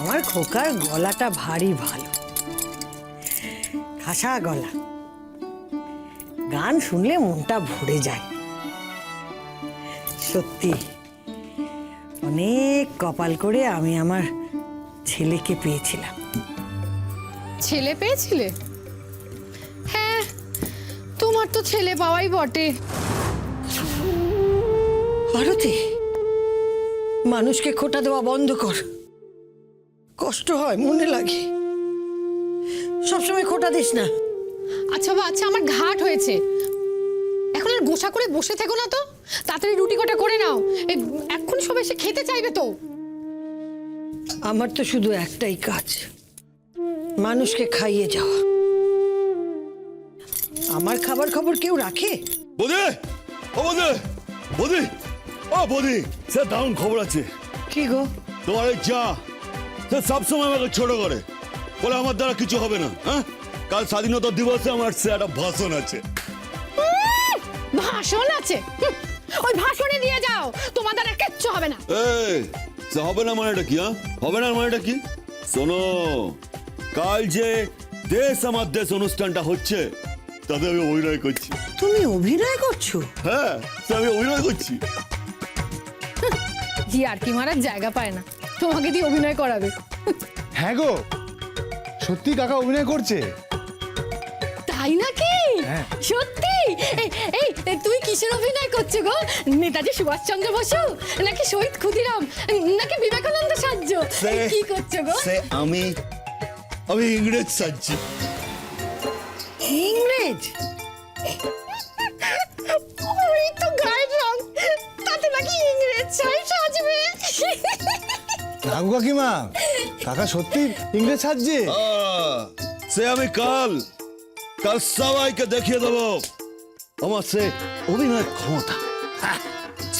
আমার খোকার গলাটা ভারী ভালো, খাসা গলা, গান শুনলে মনটা ভরে যায়। সত্যি অনেক কপাল করে আমি আমার ছেলেকে পেয়েছিলাম। ছেলে পেয়েছিলে? হ্যাঁ, তোমার তো ছেলে পাওয়াই বটে। ভারতী, মানুষকে খোটা দেওয়া বন্ধ কর, কষ্ট হয়, মনে লাগে। সবসময় খোটা দিস না। আচ্ছা বাবা, আচ্ছা আমার ঘাট হয়েছে, এখন আর গোসা করে বসে থেকো না তো, তাড়াতাড়ি রুটি কটা করে নাও, এখন সব এসে খেতে চাইবে তো। আমার তো শুধু একটাই কাজ, মানুষকে খাইয়ে যাওয়া। আমার খাবার খবর কেউ রাখে? বৌদি, ও বৌদি, বৌদি, ও বৌদি, স্যার দারুণ খবর আছে। কি গো? তোমার এই যা সে সবসময় আমাকে ছোট করে, বলে আমার দ্বারা কিছু হবে না। হ্যাঁ, কাল স্বাধীনতা দিবসে আমার সে একটা ভাষণ আছে। ভাষণ আছে? ওই ভাষণে দিয়ে যাও, তোমার দ্বারা কিচ্ছু হবে না। এই সে হবে না মানেটা কি? হ্যাঁ, হবে না মানেটা কি? শোনো, কাল যে দেশ আমার দেশ অনুষ্ঠানটা হচ্ছে তাতে আমি অভিনয় করছি। তুমি অভিনয় করছো? হ্যাঁ, আমি অভিনয় করছি। জি আর কি মারার জায়গা পায় না, তোমাকে দিয়ে অভিনয় করাবে। হ্যাঁ গো, সত্যি কাকা অভিনয় করছে। তাই নাকি? হ্যাঁ। সত্যি? এই এই তুই কিসের অভিনয় করছো গো? নেতাজি সুভাষচন্দ্র বসু, নাকি শহীদ ক্ষুদিরাম, নাকি বিবেকানন্দ সাহায্য? কি করছো গো? আমি ইংরেজ সাজছি। ইংরেজ? ওই তো গায়ের রং, তাতে নাকি ইংরেজ সাজবে? না গো কাকিমা, কাকা সত্যি ইংরেজ সাজছে। সে আমি কাল সবাইকে দেখিয়ে দেবো আমার সে অভিনয় ক্ষমতা।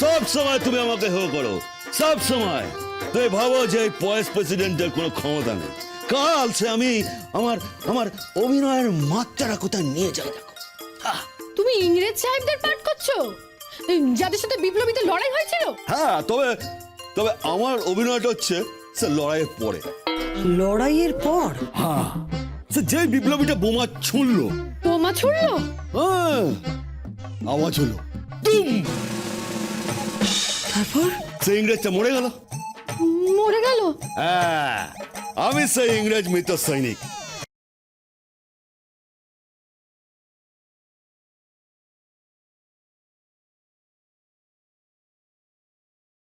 সব সময় তুমি আমাকে হো করো, সব সময় তুমি ভাবো যে পয়েস প্রেসিডেন্টের কোনো ক্ষমতা নেই। কাল সে আমি আমার আমার অভিনয়ের মাত্রাটা কোথায় নিয়ে যাই দেখো। তুমি ইংরেজ সাহেবদের পাঠ করছো, যাদের সাথে বিপ্লবীদের লড়াই হয়েছিল? হ্যাঁ, তবে তবে আমার অভিনয়টা হচ্ছে সে লড়াইয়ের পরে। লড়াইয়ের পর? হ্যাঁ, সে যে বিপ্লবীটা বোমা ছুঁড়লো, বোমা ছুড়লো, হ্যাঁ, আওয়াজ হলো তুম, তারপর? সে ইংরেজটা মরে গেল। মরে গেল? হ্যাঁ, আমি সেই ইংরেজ মৃত সৈনিক